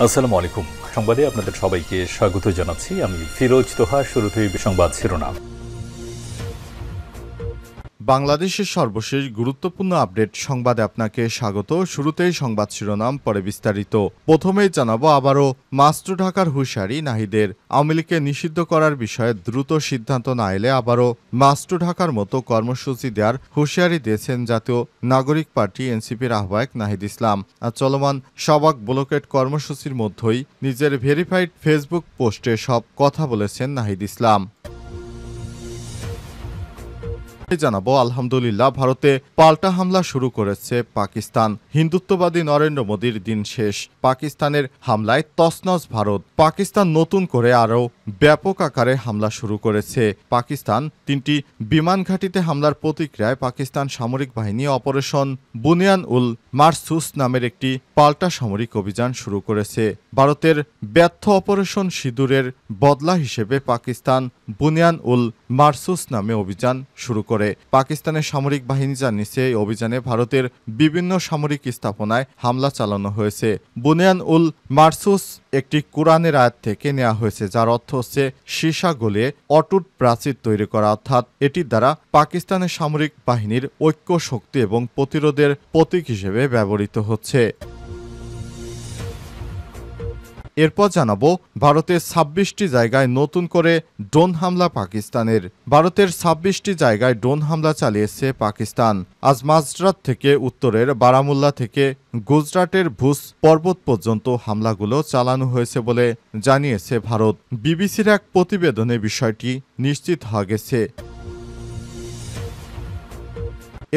আসসালামু আলাইকুম। সংবাদে আপনাদের সবাইকে স্বাগত জানাচ্ছি। আমি ফিরোজ তোহা। শুরুতেই সংবাদ শিরোনাম। বাংলাদেশের সর্বশেষ গুরুত্বপূর্ণ আপডেট সংবাদে আপনাকে স্বাগত। শুরুতেই সংবাদ শিরোনাম, পরে বিস্তারিত। প্রথমেই জানাবো আবারও মাস্টার ঢাকার হুঁশিয়ারি নাহিদের। আওয়ামী লীগকে নিষিদ্ধ করার বিষয়ে দ্রুত সিদ্ধান্ত না এলে আবারও মাস্টার ঢাকার মতো কর্মসূচি দেওয়ার হুঁশিয়ারি দিয়েছেন জাতীয় নাগরিক পার্টি এনসিপির আহ্বায়ক নাহিদ ইসলাম। আর চলমান সবাক ব্লকেট কর্মসূচির মধ্যেই নিজের ভেরিফাইড ফেসবুক পোস্টে সব কথা বলেছেন নাহিদ ইসলাম। জানাবো আলহামদুলিল্লাহ, ভারতে পাল্টা হামলা শুরু করেছে পাকিস্তান। হিন্দুত্ববাদী নরেন্দ্র মোদীর দিন শেষ। পাকিস্তানের হামলায় তছনছ ভারত। পাকিস্তান নতুন করে আরও ব্যাপক আকারে হামলা শুরু করেছে। পাকিস্তান 3টি বিমান ঘাঁটিতে হামলার প্রতিক্রিয়ায় পাকিস্তান সামরিক বাহিনী অপারেশন বুনিয়ান উল মারসুস নামের একটি পাল্টা সামরিক অভিযান শুরু করেছে। ভারতের ব্যর্থ অপারেশন সিঁদুরের বদলা হিসেবে পাকিস্তান বুনিয়ান উল মারসুস নামে অভিযান শুরু করে। পাকিস্তানের সামরিক বাহিনী জানিয়েছে এই অভিযানে ভারতের বিভিন্ন সামরিক স্থাপনায় হামলা চালানো হয়েছে। বুনিয়ান উল মারসুস একটি কোরআনের আয়াত থেকে নেওয়া হয়েছে, যার অর্থ হচ্ছে সীসা গলিয়ে অটুট প্রাচীর তৈরি করা, অর্থাৎ এটির দ্বারা পাকিস্তানের সামরিক বাহিনীর ঐক্য, শক্তি এবং প্রতিরোধের প্রতীক হিসেবে ব্যবহৃত হচ্ছে। এরপর জানাবো ভারতের 26টি জায়গায় নতুন করে ড্রোন হামলা পাকিস্তানের। ভারতের 26টি জায়গায় ড্রোন হামলা চালিয়েছে পাকিস্তান। আজ মাঝরাত থেকে উত্তরের বারামুল্লা থেকে গুজরাটের ভুজ পর্বত পর্যন্ত হামলাগুলো চালানো হয়েছে বলে জানিয়েছে ভারত। বিবিসির এক প্রতিবেদনে বিষয়টি নিশ্চিত হওয়া গেছে।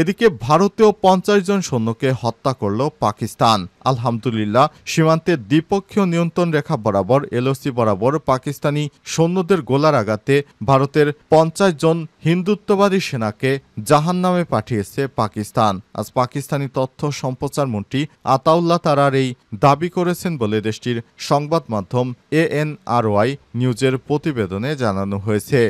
এদিকে ভারতেও 50 জন সৈন্যকে হত্যা করল পাকিস্তান। আলহামদুলিল্লাহ, সীমান্তের দ্বিপক্ষীয় নিয়ন্ত্রণ রেখা বরাবর এলওসি বরাবর পাকিস্তানি সৈন্যদের গোলার আঘাতে ভারতের 50 জন হিন্দুত্ববাদী সেনাকে জাহান্নামে পাঠিয়েছে পাকিস্তান। আজ পাকিস্তানি তথ্য সম্প্রচার মন্ত্রী আতাউল্লাহ তারার এই দাবি করেছেন বলে দেশটির সংবাদ মাধ্যম ANRY নিউজের প্রতিবেদনে জানানো হয়েছে।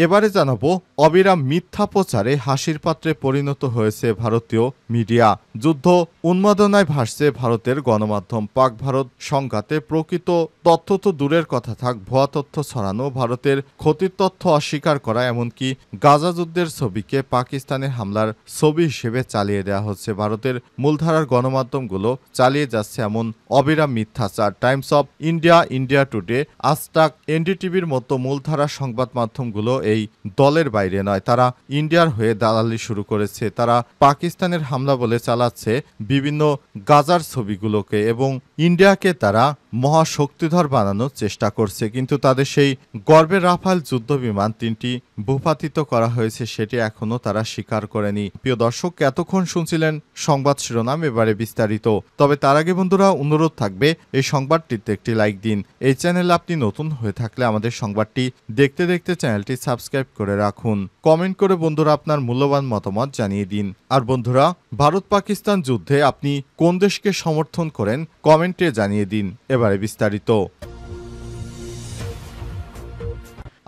এবারে জানাবো অবিরাম মিথ্যা প্রচারে হাসির পাত্রে পরিণত হয়েছে ভারতীয় মিডিয়া। যুদ্ধ উন্মাদনায় ভাসছে ভারতের গণমাধ্যম। পাক ভারত সংঘাতে প্রকৃত তথ্য তো দূরের কথা থাক, ভুয়া তথ্য ছড়ানো, ভারতের ক্ষতির তথ্য অস্বীকার করা, এমনকি গাজা যুদ্ধের ছবিকে পাকিস্তানের হামলার ছবি হিসেবে চালিয়ে দেওয়া হচ্ছে। ভারতের মূলধারার গণমাধ্যমগুলো চালিয়ে যাচ্ছে এমন অবিরাম মিথ্যাচার। Times of India, India Today, Aaj Tak, এনডিটিভির মতো মূলধারার সংবাদ মাধ্যমগুলো এই দলের বাইরে নয়। তারা ইন্ডিয়ার হয়ে দালালি শুরু করেছে। তারা পাকিস্তানের হামলা বলে চালাচ্ছে বিভিন্ন গাজার ছবিগুলোকে এবং ইন্ডিয়াকে তারা মহাশক্তিধর বানানোর চেষ্টা করছে। কিন্তু তাদের সেই গর্বের রাফাল যুদ্ধ বিমান 3টি ভূপাতিত করা হয়েছে, সেটি এখনো তারা স্বীকার করেনি। প্রিয় দর্শক, এতক্ষণ শুনছিলেন সংবাদ শিরোনাম, এবারে বিস্তারিত। তবে তার আগে বন্ধুরা, অনুরোধ থাকবে এই সংবাদটিতে একটি লাইক দিন। এই চ্যানেলে আপনি নতুন হয়ে থাকলে আমাদের সংবাদটি দেখতে দেখতে চ্যানেলটি সাবস্ক্রাইব করে রাখুন। কমেন্ট করে বন্ধুরা আপনার মূল্যবান মতামত জানিয়ে দিন। আর বন্ধুরা, ভারত পাকিস্তান যুদ্ধে আপনি কোন দেশকে সমর্থন করেন কমেন্টে জানিয়ে দিন। এবারে বিস্তারিত।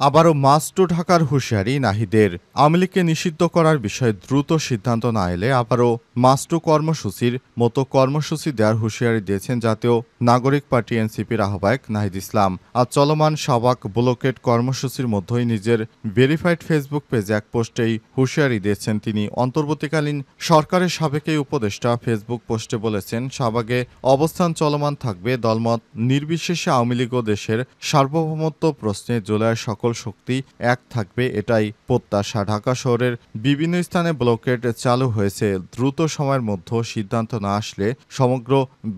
আবারও মাস্টার ঢাকার হুঁশিয়ারি নাহিদের। আওয়ামী লীগকে নিষিদ্ধ করার বিষয়ে দ্রুত সিদ্ধান্ত না এলে আবারও মাস্টার কর্মসূচির মতো কর্মসূচি দেওয়ার হুঁশিয়ারি দিয়েছেন জাতীয় নাগরিক পার্টি এনসিপির আহ্বায়ক নাহিদ ইসলাম। আজ চলমান সবাক ব্লকেট কর্মসূচির মধ্যেই নিজের ভেরিফাইড ফেসবুক পেজে এক পোস্টেই হুঁশিয়ারি দিয়েছেন তিনি। অন্তর্বর্তীকালীন সরকারের সাবেক উপদেষ্টা ফেসবুক পোস্টে বলেছেন, শাহবাগে অবস্থান চলমান থাকবে, দলমত নির্বিশেষে আওয়ামী লীগ ও দেশের সার্বভৌমত্ব প্রশ্নে জুলাইয়ের সকল শক্তি এক থাকবে, এটাই প্রত্যাশা। ঢাকা শহরের বিভিন্ন স্থানে ব্লকেড চালু হয়েছে। দ্রুত সময়ের মধ্যে সিদ্ধান্ত না আসলে সমগ্র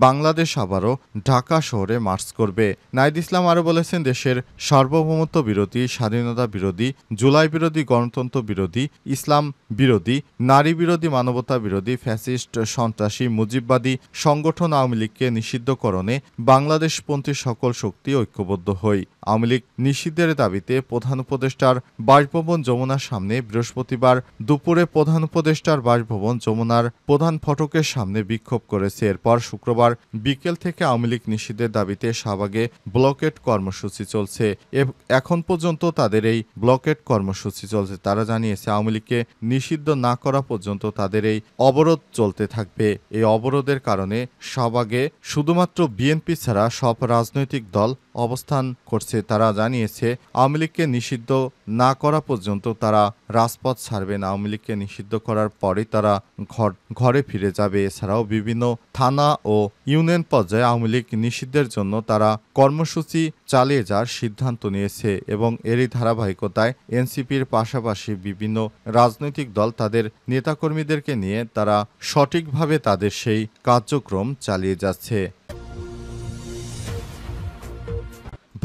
বাংলাদেশ আবারও ঢাকা শহরে মার্চ করবে। নাহিদ ইসলাম আরও বলেছেন, দেশের সার্বভৌমত্ব বিরোধী, স্বাধীনতা বিরোধী, জুলাই বিরোধী, গণতন্ত্র বিরোধী, ইসলাম বিরোধী, নারী বিরোধী, মানবতা বিরোধী, ফ্যাসিস্ট, সন্ত্রাসী, মুজিববাদী সংগঠন আওয়ামী লীগকে নিষিদ্ধকরণে বাংলাদেশপন্থী সকল শক্তি ঐক্যবদ্ধ হই। আওয়ামী লীগ নিষিদ্ধের দাবিতে প্রধান উপদেষ্টার বাসভবন যমুনার সামনে বৃহস্পতিবার দুপুরে প্রধান উপদেষ্টার বাসভবন যমুনার প্রধান ফটকের সামনে বিক্ষোভ করেছে। এরপর শুক্রবার বিকেল থেকে আওয়ামী লীগ নিষিদ্ধের দাবিতে শাহবাগে ব্লকেড কর্মসূচি চলছে। এখন পর্যন্ত তাদের এই ব্লকেড কর্মসূচি চলছে। তারা জানিয়েছে আওয়ামী লীগকে নিষিদ্ধ না করা পর্যন্ত তাদের এই অবরোধ চলতে থাকবে। এই অবরোধের কারণে শাহবাগে শুধুমাত্র বিএনপি ছাড়া সব রাজনৈতিক দল অবস্থান করছে। তারা জানিয়েছে আওয়ামী লীগকে নিষিদ্ধ না করা পর্যন্ত তারা রাজপথ ছাড়বে না। আওয়ামী লীগকে নিষিদ্ধ করার পরে তারা ঘরে ফিরে যাবে। এছাড়াও বিভিন্ন থানা ও ইউনিয়ন পর্যায়ে আওয়ামী লীগ নিষিদ্ধের জন্য তারা কর্মসূচি চালিয়ে যাওয়ার সিদ্ধান্ত নিয়েছে এবং এরই ধারাবাহিকতায় এনসিপির পাশাপাশি বিভিন্ন রাজনৈতিক দল তাদের নেতাকর্মীদেরকে নিয়ে তারা সঠিকভাবে তাদের সেই কার্যক্রম চালিয়ে যাচ্ছে।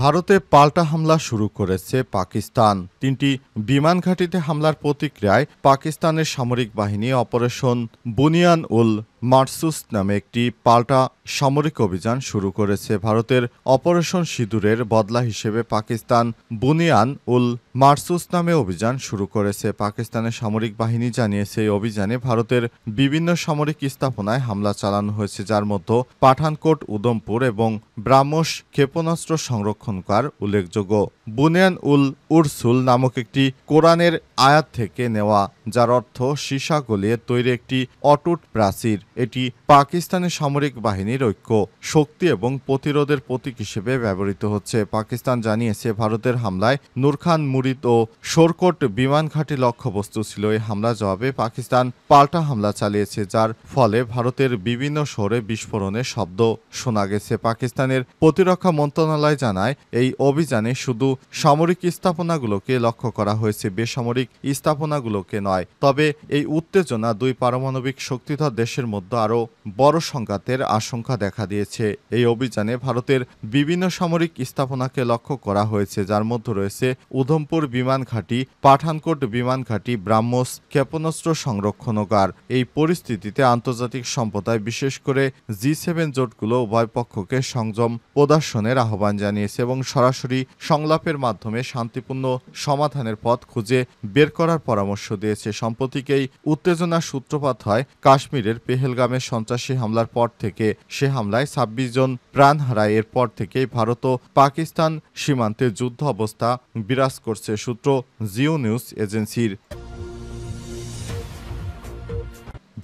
ভারতে পাল্টা হামলা শুরু করেছে পাকিস্তান। 3টি বিমান ঘাঁটিতে হামলার প্রতিক্রিয়ায় পাকিস্তানের সামরিক বাহিনী অপারেশন বুনিয়ান উল মারসুস নামে একটি পাল্টা সামরিক অভিযান শুরু করেছে। ভারতের অপারেশন সিঁদুরের বদলা হিসেবে পাকিস্তান বুনিয়ান উল মারসুস নামে অভিযান শুরু করেছে। পাকিস্তানের সামরিক বাহিনী জানিয়েছে এই অভিযানে ভারতের বিভিন্ন সামরিক স্থাপনায় হামলা চালানো হয়েছে, যার মধ্যে পাঠানকোট, উধমপুর এবং ব্রাহ্মস ক্ষেপণাস্ত্র সংরক্ষণকার উল্লেখযোগ্য। বুনিয়ান উল উরসুল নামক একটি কোরআনের আয়াত থেকে নেওয়া, যার অর্থ সীসা গলিয়ে তৈরি একটি অটুট প্রাচীর। এটি পাকিস্তানের সামরিক বাহিনীর ঐক্য, শক্তি এবং প্রতিরোধের প্রতীক হিসেবে ব্যবহৃত হচ্ছে। পাকিস্তান জানিয়েছে ভারতের হামলায় নূরখান, মুরিদ ও শোরকোট বিমান ঘাঁটি লক্ষ্যবস্তু ছিল। এই হামলা জবাবে পাকিস্তান পাল্টা হামলা চালিয়েছে, যার ফলে ভারতের বিভিন্ন শহরে বিস্ফোরণের শব্দ শোনা গেছে। পাকিস্তানের প্রতিরক্ষা মন্ত্রণালয় জানায় এই অভিযানে শুধু সামরিক স্থাপনাগুলোকে লক্ষ্য করা হয়েছে, বেসামরিক স্থাপনাগুলোকে নয়। তবে এই উত্তেজনা দুই পারমাণবিক শক্তিধর দেশের মধ্যে আরও বড় সংঘাতের আশঙ্কা দেখা দিয়েছে। এই অভিযানে ভারতের বিভিন্ন সামরিক স্থাপনাকে লক্ষ্য করা হয়েছে, যার মধ্যে রয়েছে উধমপুর বিমান ঘাঁটি, পাঠানকোট বিমান ঘাঁটি, ব্রাহ্মস ক্ষেপণাস্ত্র সংরক্ষণাগার। এই পরিস্থিতিতে আন্তর্জাতিক সম্প্রদায়, বিশেষ করে G7 জোটগুলো উভয় পক্ষকে সংযম প্রদর্শনের আহ্বান জানিয়েছে এবং সরাসরি সংলাপের মাধ্যমে শান্তিপূর্ণ সমাধানের পথ খুঁজে বের করার পরামর্শ দিয়েছে। সাম্প্রতিক এই উত্তেজনার সূত্রপাত হয় কাশ্মীরের পেহেলগামে সন্ত্রাসী হামলার পর থেকে। সে হামলায় 26 জন প্রাণ হারায়। এরপর থেকেই ভারত ও পাকিস্তান সীমান্তে যুদ্ধ অবস্থা বিরাজ করছে। সূত্র জিও নিউজ এজেন্সির।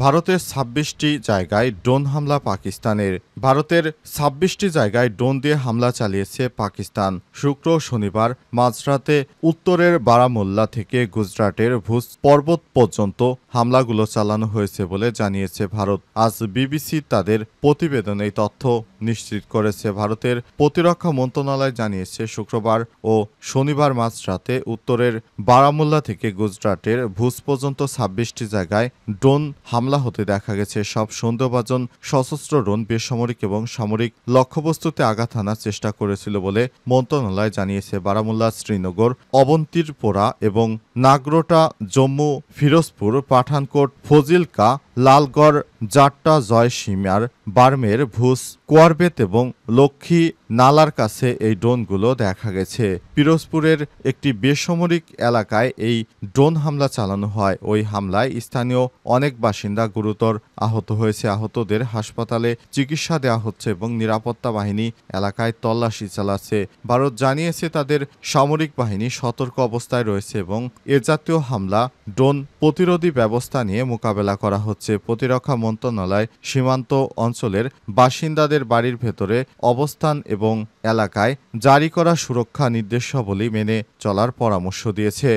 ভারতের 26টি জায়গায় ড্রোন হামলা পাকিস্তানের। ভারতের 26টি জায়গায় ড্রোন দিয়ে হামলা চালিয়েছে পাকিস্তান। শুক্র ও শনিবার মাঝরাতে উত্তরের বারামুল্লা থেকে গুজরাটের ভুজ পর্বত পর্যন্ত হামলাগুলো চালানো হয়েছে বলে জানিয়েছে ভারত। আজ বিবিসি তাদের প্রতিবেদনে এই তথ্য নিশ্চিত করেছে। ভারতের প্রতিরক্ষা মন্ত্রণালয় জানিয়েছে শুক্রবার ও শনিবার মাঝরাতে উত্তরের বারামুল্লা থেকে গুজরাটের ভুজ পর্যন্ত 26টি জায়গায় ড্রোন হামলা হতে দেখা গেছে। সব সন্দেহভাজন সশস্ত্র ড্রোন বেসামরিক এবং সামরিক লক্ষ্যবস্তুতে আঘাত হানার চেষ্টা করেছিল বলে মন্ত্রণালয় জানিয়েছে। বারামুল্লা, শ্রীনগর, অবন্তিরপোরা এবং নাগরোটা, জম্মু, ফিরোজপুর, পাঠানকোট, ফজিলকা, লালগড়, জাট্টা, জয়সীমার, বার্মের, ভুজ, কোয়ারবেত এবং লক্ষ্মী নালার কাছে এই ড্রোনগুলো দেখা গেছে। পিরোজপুরের একটি বেসামরিক এলাকায় এই ড্রোন হামলা চালানো হয়। ওই হামলায় স্থানীয় অনেক বাসিন্দা গুরুতর আহত হয়েছে। আহতদের হাসপাতালে চিকিৎসা দেওয়া হচ্ছে এবং নিরাপত্তা বাহিনী এলাকায় তল্লাশি চালাচ্ছে। ভারত জানিয়েছে তাদের সামরিক বাহিনী সতর্ক অবস্থায় রয়েছে এবং এ জাতীয় হামলা ড্রোন প্রতিরোধী ব্যবস্থা নিয়ে মোকাবেলা করা হচ্ছে। প্রতিরক্ষা মন্ত্রণালয় সীমান্ত অঞ্চলের বাসিন্দাদের বাড়ির ভেতরে অবস্থান এবং এলাকায় জারি করা সুরক্ষা নির্দেশাবলী মেনে চলার পরামর্শ দিয়েছে।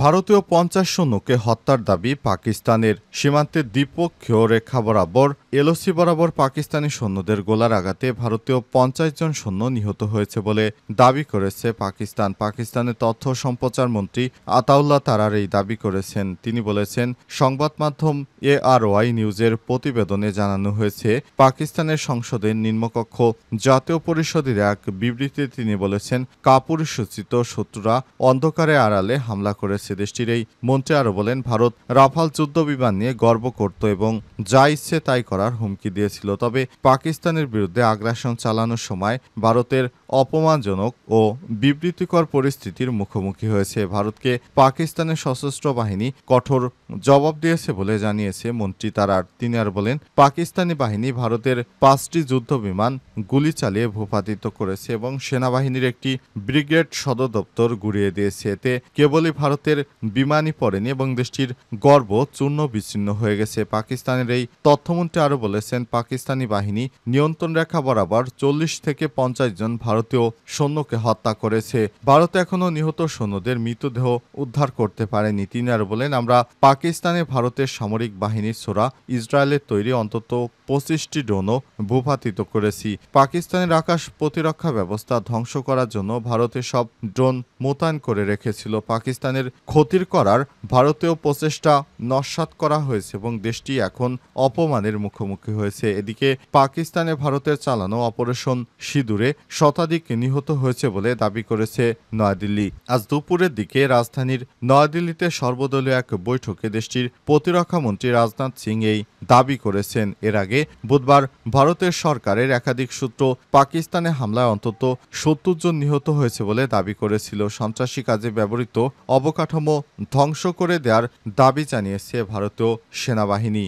ভারতীয় 50 সৈন্যকে হত্যার দাবি পাকিস্তানের। সীমান্তের দ্বিপক্ষীয় রেখা বরাবর এলওসি বরাবর পাকিস্তানি সৈন্যদের গোলার আঘাতে ভারতীয় 50 জন সৈন্য নিহত হয়েছে বলে দাবি করেছে পাকিস্তান। পাকিস্তানের তথ্য সম্প্রচার মন্ত্রী আতাউল্লাহ তারার এই দাবি করেছেন। তিনি বলেছেন, সংবাদ মাধ্যম ARY নিউজের প্রতিবেদনে জানানো হয়েছে, পাকিস্তানের সংসদের নিম্নকক্ষ জাতীয় পরিষদের এক বিবৃতিতে তিনি বলেছেন, কাপুরুষোচিত শত্রুরা অন্ধকারে আড়ালে হামলা করেছে। দেশটির এই মন্ত্রী আরও বলেন, ভারত রাফাল যুদ্ধ বিমান নিয়ে গর্ব করত এবং যা ইচ্ছে তাই করার করার হুমকি দিয়েছিল। তবে পাকিস্তানের বিরুদ্ধে আগ্রাসন চালানোর সময় ভারতের অপমানজনক ও বিবৃতিকর পরিস্থিতির মুখোমুখি হয়েছে। ভারতকে পাকিস্তানের সশস্ত্র বাহিনী কঠোর জবাব দিয়েছে বলে জানিয়েছে মন্ত্রী তারার। তিনি আর বলেন, পাকিস্তানি বাহিনী ভারতের 5টি যুদ্ধ বিমান গুলি চালিয়ে ভূপাতিত করেছে এবং সেনাবাহিনীর একটি ব্রিগেড সদর দপ্তর গুড়িয়ে দিয়েছে। এতে কেবলই ভারতের বিমানই পড়েনি এবং দেশটির গর্ব চূর্ণ বিচ্ছিন্ন হয়ে গেছে। পাকিস্তানের এই তথ্যমন্ত্রী আরও বলেছেন, পাকিস্তানি বাহিনী নিয়ন্ত্রণ রেখা বরাবর 40 থেকে 50 জন ভারতীয় সৈন্যকে হত্যা করেছে। ভারত এখনও নিহত সৈন্যদের মৃতদেহ উদ্ধার করতে পারেনি। তিনি আর বলেন, আমরা পাকিস্তানে ভারতের সামরিক বাহিনীর ছোড়া ইসরায়েলের তৈরি অন্তত 25টি ড্রোনও ভূপাতিত করেছি। পাকিস্তানের আকাশ প্রতিরক্ষা ব্যবস্থা ধ্বংস করার জন্য ভারতের সব ড্রোন মোতায়েন করে রেখেছিল। পাকিস্তানের ক্ষতির করার ভারতীয় প্রচেষ্টা নস্যাৎ করা হয়েছে এবং দেশটি এখন অপমানের মুখোমুখি হয়েছে। এদিকে পাকিস্তানে ভারতের চালানো অপারেশন সিঁদুরে শতাধিক নিহত হয়েছে বলে দাবি করেছে নয়াদিল্লি। আজ দুপুরের দিকে রাজধানীর নয়াদিল্লিতে সর্বদলীয় এক বৈঠকে দেশটির প্রতিরক্ষা মন্ত্রী রাজনাথ সিং এই দাবি করেছেন। এর আগে বুধবার ভারতের সরকারের একাধিক সূত্র পাকিস্তানে হামলায় অন্তত 70 জন নিহত হয়েছে বলে দাবি করেছিল। সন্ত্রাসী কাজে ব্যবহৃত অবকাঠামো ধ্বংস করে দেওয়ার দাবি জানিয়েছে ভারতীয় সেনাবাহিনী।